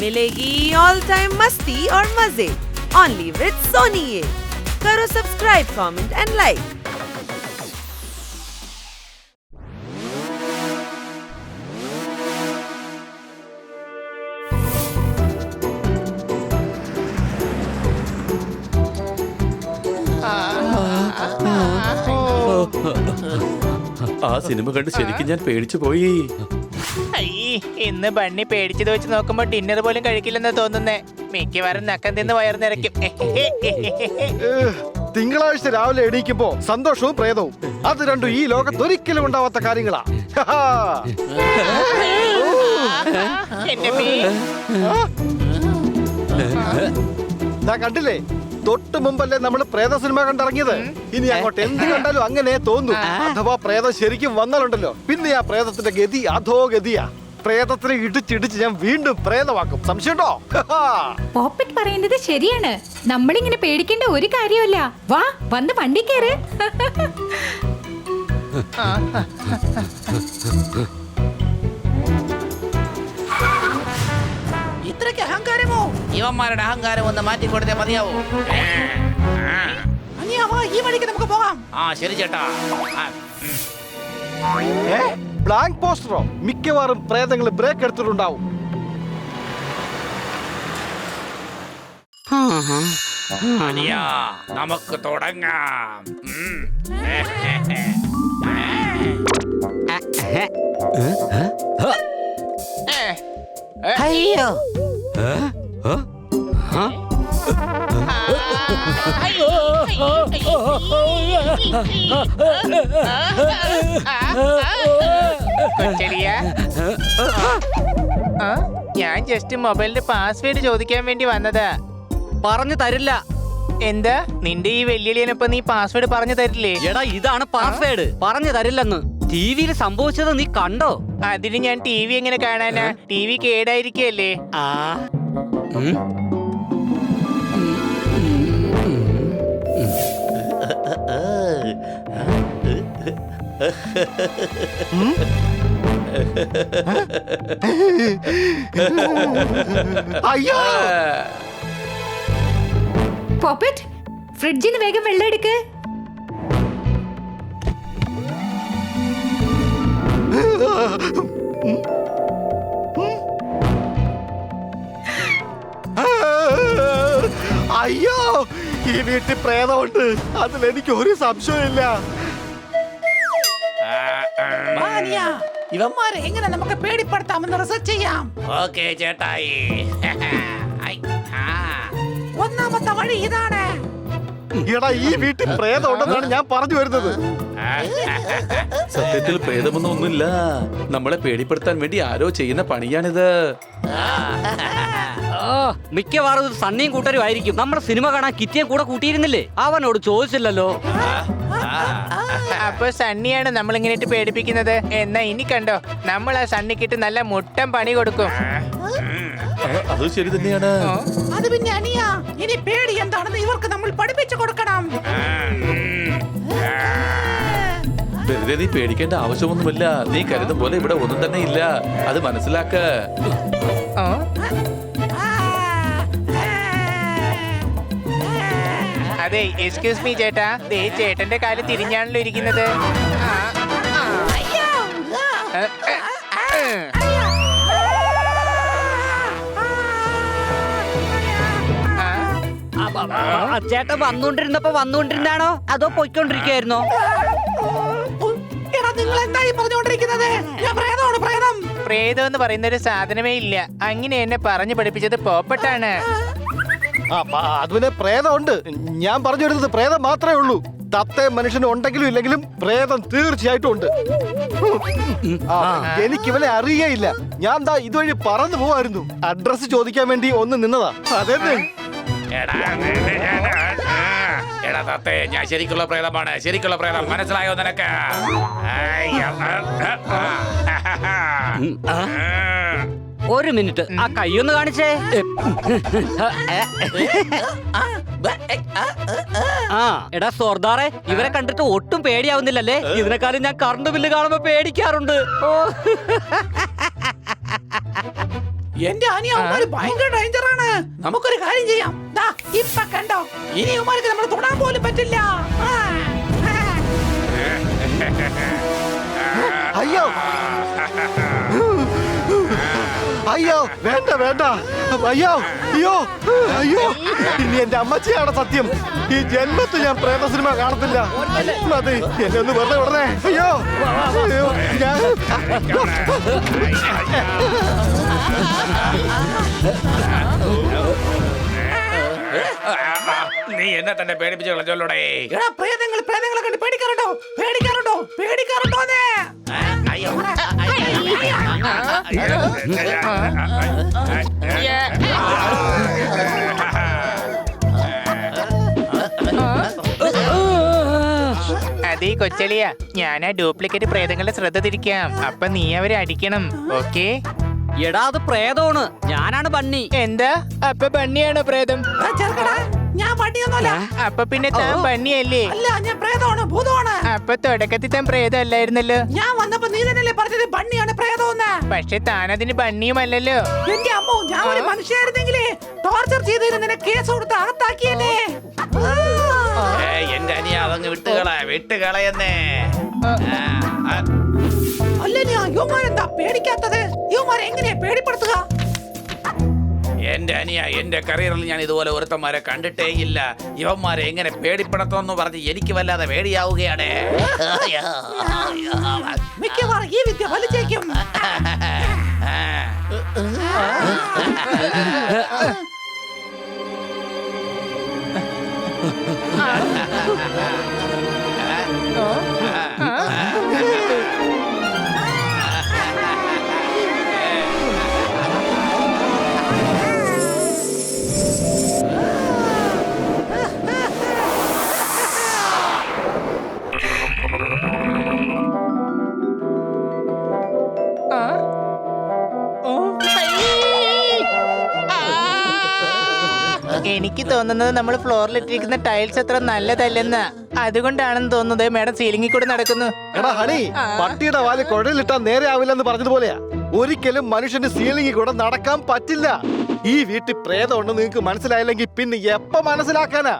मिलेगी all time मस्ती और मजे ओनली विद सोनी ये। करो सब्सक्राइब, कमेंट एंड लाइक। ആ സിനിമ കണ്ട് ശരിക്കും ഞാൻ പേടിച്ചു പോയി. ഇന്ന് ബണ്ണി പേടിച്ചത് വെച്ച് നോക്കുമ്പോ ഡിന്നർ പോലും കഴിക്കില്ലെന്ന് തോന്നുന്നേ. മിക്കവാറും നക്കം തിന്ന് വയർ നിറയ്ക്കും. തിങ്കളാഴ്ച രാവിലെ എണീക്കുമ്പോ സന്തോഷവും പ്രേതവും അത് രണ്ടും ഈ ലോകത്ത് ഒരിക്കലും ഉണ്ടാവാത്ത കാര്യങ്ങളാ. കണ്ടില്ലേ, തൊട്ട് മുമ്പല്ലേ നമ്മൾ പ്രേത സിനിമ കണ്ടിറങ്ങിയത്. ഇനി അങ്ങോട്ട് എന്ത് കണ്ടാലും അങ്ങനെ തോന്നും. അഥവാ പ്രേതം ശരിക്കും വന്നാലുണ്ടല്ലോ, പിന്നെ ആ പ്രേതത്തിന്റെ ഗതി അധോ ഗതിയാ. പ്രേതത്തിനെ ഇടിച്ചിടിച്ച് ഞാൻ വീണ്ടും പ്രേതമാക്കും. സംശയമുണ്ടോ? പോപ്പറ്റ് പറയുന്നത് ശരിയാണ്. നമ്മളിങ്ങനെ പേടിക്കേണ്ട ഒരു കാര്യമല്ല. വാ, വന്ന് വണ്ടി കയറ്. ഇത്രയ്ക്ക് അഹങ്കാരമോ? ഇവന്മാരുടെ അഹങ്കാരം ഒന്ന് മാറ്റിക്കൊടുത്തേ മതിയാവോ? ഈ വഴിക്ക് നമുക്ക് പോകാം. ആ ശരി ചേട്ടാ. ബ്ലാങ്ക് പോസ്റ്ററോ? മിക്കവാറും പ്രേതങ്ങൾ ബ്രേക്ക് എടുത്തിട്ടുണ്ടാവും. നമുക്ക് തുടങ്ങാം. അയ്യോ, ഞാൻ ജസ്റ്റ് മൊബൈലിന്റെ പാസ്വേഡ് ചോദിക്കാൻ വേണ്ടി വന്നതാ. പറഞ്ഞു തരില്ല. എന്താ നിന്റെ ഈ വെല്ലുവിളിയനൊപ്പം നീ പാസ്വേഡ് പറഞ്ഞു തരില്ലേ? എടാ, ഇതാണ് പാസ്വേഡ്. പറഞ്ഞു തരില്ലെന്ന്. ടിവിയിൽ സംഭവിച്ചത് നീ കണ്ടോ? അതിന് ഞാൻ ടി വി എങ്ങനെ കാണാനാ? ടി വി കേടായിരിക്കല്ലേ? അയ്യോ, പോപ്പറ്റ്, ഫ്രിഡ്ജിന് വേഗം വെള്ളം എടുക്ക്. അയ്യോ, ഈ വീട്ടിൽ പ്രേതമുണ്ട്. അതിലെനിക്ക് ഒരു സംശയമില്ല. ഇവന്മാരെ എങ്ങനെ നമുക്ക് പേടിപ്പെടുത്താമെന്ന് റിസർച്ച് ചെയ്യാം. ഓക്കേ ചേട്ടായി. ഒന്നാമത്തെ വഴി ഇതാണ്. എടാ, ഈ വീട്ടിൽ പ്രേതം ഉണ്ടെന്നാണ് ഞാൻ പറഞ്ഞു വരുന്നത്. സത്യത്തിൽ പ്രേതമൊന്നും ഒന്നുമില്ല. നമ്മളെ പേടിപ്പെടുത്താൻ വേണ്ടി ആരോ ചെയ്യുന്ന പണിയാണിത്. മിക്കവാറും സണ്ണിയും കൂട്ടരും ആയിരിക്കും. നമ്മുടെ സിനിമ കാണാൻ കിറ്റിയെ കൂടെ കൂട്ടിയിരുന്നില്ലേ? അവനോട് ചോദിച്ചില്ലല്ലോ. അപ്പൊ സണ്ണിയാണ് നമ്മൾ ഇങ്ങനെ പേടിപ്പിക്കുന്നത്. എന്നാ ഇനി കണ്ടോ, നമ്മൾ ആ സണ്ണിക്കിട്ട് നല്ല മുട്ടം പണി കൊടുക്കും. അത് ശരി തന്നെയാണ്. അത് പിന്നെ അനിയ, ഇനി പേടി എന്താണെന്ന് ഇവർക്ക് നമ്മൾ പഠിപ്പിച്ചു കൊടുക്കണം. വെറുതെ നീ പേടിക്കേണ്ട ആവശ്യമൊന്നുമില്ല. നീ കരുതും പോലെ ഇവിടെ ഒന്നും തന്നെ ഇല്ല. അത് മനസ്സിലാക്ക. അതെ, എക്സ്ക്യൂസ് മീ ചേട്ടാ, ദേ ചേട്ടന്റെ കാല് തിരിഞ്ഞാണല്ലോ ഇരിക്കുന്നത്. ചേട്ടൻ വന്നുകൊണ്ടിരുന്നാണോ അതോ പൊയ്ക്കൊണ്ടിരിക്കുകയായിരുന്നോ? നിങ്ങൾ എന്തായി പറഞ്ഞുകൊണ്ടിരിക്കുന്നത്? പ്രേതം എന്ന് പറയുന്ന ഒരു സാധനമേ ഇല്ല. അങ്ങനെ എന്നെ പറഞ്ഞു പഠിപ്പിച്ചത് പോപ്പട്ടാണ്. അതിനെ പ്രേതമുണ്ട്. ഞാൻ പറഞ്ഞു വരുന്നത് പ്രേതം മാത്രമേ ഉള്ളൂ. തത്തേ മനുഷ്യനും ഉണ്ടെങ്കിലും ഇല്ലെങ്കിലും പ്രേതം തീർച്ചയായിട്ടും ഉണ്ട്. എനിക്കിവനെ അറിയേയില്ല. ഞാൻ ദാ ഇതുവഴി പറന്നു പോവായിരുന്നു. അഡ്രസ് ചോദിക്കാൻ വേണ്ടി ഒന്ന് നിന്നതാ. അതെന്നെ. എടാ തത്തേ, ഞാൻ ശരിക്കുള്ള പ്രേതമാണ്. ശരിക്കുള്ള പ്രേതം മനസ്സിലായോ നിനക്ക്? ഒരു മിനിറ്റ്, ആ കൈയൊന്ന് കാണിച്ചേ. എടാ സോർദാറെ, ഇവരെ കണ്ടിട്ട് ഒട്ടും പേടിയാവുന്നില്ലല്ലേ? ഇതിനെക്കാളും ഞാൻ കറണ്ട് ബില്ല് കാണുമ്പോ പേടിക്കാറുണ്ട്. എന്റെ അനിയന്മാര് ഭയങ്കര ഡേഞ്ചറാണ്. നമുക്കൊരു കാര്യം ചെയ്യാം. ദാ ഇപ്പൊ കണ്ടോ, ഇനി ഇവന്മാർക്ക് നമ്മൾ തൊടാൻ പോലും പറ്റില്ല. അയ്യോ അയ്യോ വേണ്ട വേണ്ട അയ്യോ അയ്യോ അയ്യോ ഇനി എന്റെ അമ്മച്ചിയാണ് സത്യം. ഈ ജന്മത്തിൽ ഞാൻ പ്രേത സിനിമ കാണത്തില്ല. മതി, എന്നെ ഒന്ന് വെറുതെ വിടണേ. അയ്യോ അയ്യോ, ഞാൻ നീ എന്നെ തന്നെ പേടിപ്പിച്ച് കളഞ്ഞോളൂടെ. പ്രേതങ്ങളെ കണ്ട് പേടിക്കാറുണ്ടോ? പേടിക്കാറുണ്ടോ? പേടിക്കാറുണ്ടോന്നേ? അയ്യോ. അതേ കൊച്ചളിയ, ഞാനാ ഡ്യൂപ്ലിക്കേറ്റ് പ്രേതങ്ങളുടെ ശ്രദ്ധ തിരിക്കാം. അപ്പൊ നീ അവരെ അടിക്കണം. ഓക്കേ? എടാ അത് പ്രേതമാണ്, ഞാനാണ് ബണ്ണി. എന്താ? അപ്പൊ ബണ്ണിയാണോ പ്രേതം? ഞാൻ പട്ടിയൊന്നുമല്ല. അപ്പൊ പിന്നെ താൻ ബണ്ണിയല്ലേ? അല്ല, ഞാൻ പ്രേതമാണ്, ഭൂതമാണ്. അപ്പൊ തുടക്കത്തിൽ താൻ പ്രേതം അല്ലായിരുന്നല്ലോ. ഞാൻ വന്നപ്പോ നീ തന്നെയല്ലേ പറഞ്ഞത് ബണ്ണിയാണ് പ്രേതമെന്ന്? പക്ഷെ താനതിന് ബണ്ണിയുമല്ലല്ലോ. എന്റെ അമ്മോ, ഞാൻ ഒരു മനുഷ്യനായിരുന്നെങ്കിലേ ടോർച്ചർ ചെയ്തതിന് നിന്നെ കേസ് കൊടുത്ത് അകത്താക്കിയല്ലേ. എന്റെ അനിയ അതങ്ങ് വിട്ടുകളയെന്നേ. അല്ല, ഞാൻ യുവമാരെന്താ പേടിക്കാത്തത്? യുവമാരെ എങ്ങനെയാ പേടിപ്പെടുത്തുക? എന്റെ അനിയ, എന്റെ കരിയറിൽ ഞാൻ ഇതുപോലെ ഒരുത്തന്മാരെ കണ്ടിട്ടേ ഇല്ല. ഇവന്മാരെ എങ്ങനെ പേടിപ്പെടുത്തോന്ന് പറഞ്ഞ് എനിക്ക് വല്ലാതെ പേടിയാവുകയാണ്. മിക്കവാറും ഈ വിദ്യ വലിച്ചേക്കും. എനിക്ക് തോന്നുന്നത് നമ്മൾ ഫ്ലോറിലിട്ടിരിക്കുന്ന ടൈൽസ് അത്ര നല്ലതല്ലെന്ന്. അതുകൊണ്ടാണെന്ന് തോന്നുന്നത് മേഡം സീലിംഗിൽ കൂടെ നടക്കുന്നു. എടാ ഹണി, പട്ടിയുടെ വാല് കുഴലിട്ടാ നേരെ ആവില്ലെന്ന് പറഞ്ഞതുപോലെയാ. ഒരിക്കലും മനുഷ്യന് സീലിംഗിൽ കൂടെ നടക്കാൻ പറ്റില്ല. ഈ വീട്ടിൽ പ്രേതം ഉണ്ടെന്ന് നിങ്ങൾക്ക് മനസ്സിലായില്ലെങ്കിൽ പിന്നെ എപ്പ മനസ്സിലാക്കാനാ?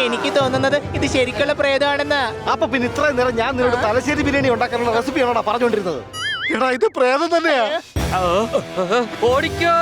എനിക്ക് തോന്നുന്നത് ഇത് ശരിക്കുള്ള പ്രേതമാണെന്ന്. അപ്പൊ പിന്നെ ഇത്രയും നേരം ഞാൻ നിന്നോട് തലശ്ശേരി ബിരിയാണി ഉണ്ടാക്കാനുള്ള റെസിപ്പിയാണോടാ പറഞ്ഞുകൊണ്ടിരുന്നത്? എടാ ഇത് പ്രേതം തന്നെയാ. ഓടിക്കോ.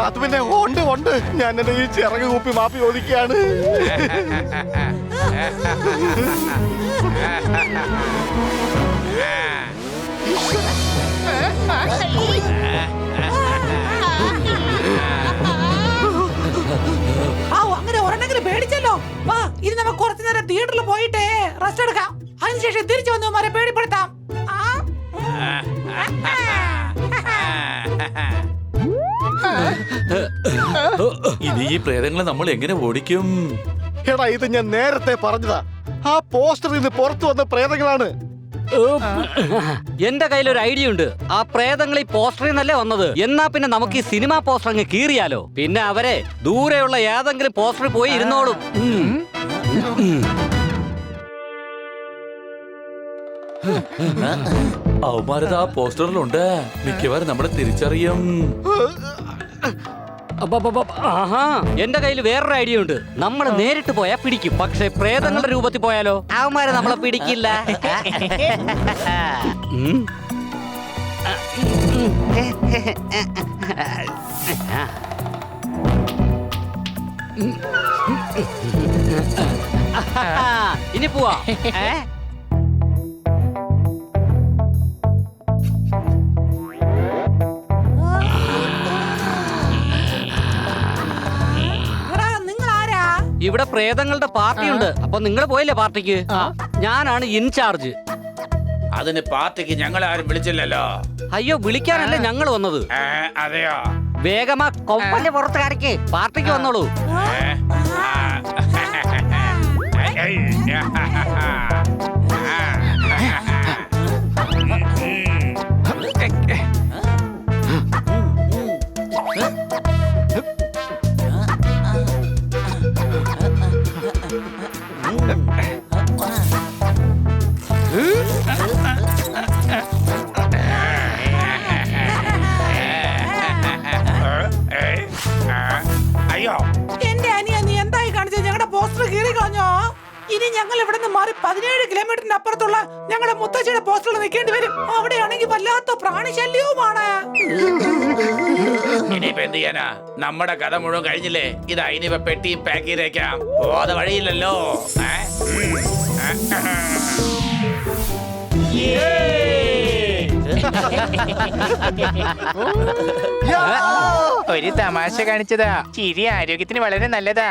അത് പിന്നെ ഉണ്ട്. ഞാൻ എന്റെ ഈ ചിറക് കൂപ്പി മാപ്പി ചോദിക്കുകയാണ്. അങ്ങനെ ഒരെണ്ണെങ്കിലും പേടിച്ചല്ലോ. വാ, ഇനി നമുക്ക് കുറച്ചു നേരം തിയേറ്ററിൽ പോയിട്ടേ റെസ്റ്റ് എടുക്കാം. അതിനുശേഷം തിരിച്ചു വന്നവന്മാരെ പേടിപ്പെടുത്താം. ഇനി ഈ പ്രേതങ്ങളെ നമ്മൾ എങ്ങനെ ഓടിക്കും? എടാ ഇത് ഞാൻ നേരത്തെ പറഞ്ഞതാ. ആ പോസ്റ്ററിൽ നിന്ന് പുറത്തു വന്ന പ്രേതങ്ങളാണ്. എന്റെ കയ്യിൽ ഒരു ഐഡിയ ഉണ്ട്. ആ പ്രേതങ്ങൾ ഈ പോസ്റ്ററിൽ നിന്നല്ലേ വന്നത്. എന്നാ പിന്നെ നമുക്ക് ഈ സിനിമാ പോസ്റ്റർ അങ്ങ് കീറിയാലോ. പിന്നെ അവരെ ദൂരെയുള്ള ഏതെങ്കിലും പോസ്റ്ററിൽ പോയി ഇരുന്നോളും. അവന്മാരത് ആ പോസ്റ്ററിലുണ്ട്. മിക്കവാറും നമ്മളെ തിരിച്ചറിയും. ആഹാ, എന്റെ കയ്യിൽ വേറൊരു ഐഡിയ ഉണ്ട്. നമ്മൾ നേരിട്ട് പോയാ പിടിക്കും. പക്ഷെ പ്രേതങ്ങളുടെ രൂപത്തിൽ പോയാലോ അവന്മാരെ നമ്മളെ പിടിക്കില്ല. ഇനി പോവാ. ഇവിടെ പ്രേതങ്ങളുടെ പാർട്ടിയുണ്ട്. അപ്പൊ നിങ്ങൾ പോയില്ലേ പാർട്ടിക്ക്? ഞാനാണ് ഇൻചാർജ്. അതിന് പാർട്ടിക്ക് ഞങ്ങളെ ആരും വിളിച്ചില്ലല്ലോ. അയ്യോ, വിളിക്കാനല്ലേ ഞങ്ങൾ വന്നത്. അതെയോ? വേഗമാ കൊമ്പന്റെ പുറത്തുകാരക്ക് പാർട്ടിക്ക് വന്നോളൂ. അയ്യോ, എന്റെ അനിയ, നീ എന്തായി കാണിച്ചത്? ഞങ്ങളുടെ പോസ്റ്റർ കീറി കളഞ്ഞോ? ഇനി ഞങ്ങൾ ഇവിടെ നിന്ന് മാറി 17 കിലോമീറ്ററിന്റെ അപ്പുറത്തുള്ള ഞങ്ങളുടെ മുത്തശ്ശിയുടെ പോസ്റ്ററിൽ നിൽക്കേണ്ടി വരും. അവിടെയാണെങ്കിൽ വല്ലാത്ത പ്രാണിശല്യവുമാണ്. ഇനിയിപ്പോ എന്ത് ചെയ്യാനാ? നമ്മുടെ കഥ മുഴുവൻ കഴിഞ്ഞില്ലേ? ഇതാ ഇനിയിപ്പോ പെട്ടിയും പാക്ക് ചെയ്തേക്കാം. പോവാതെ വഴിയില്ലല്ലോ. ഒരു തമാശ കാണിച്ചതാ. ചിരി ആരോഗ്യത്തിന് വളരെ നല്ലതാ.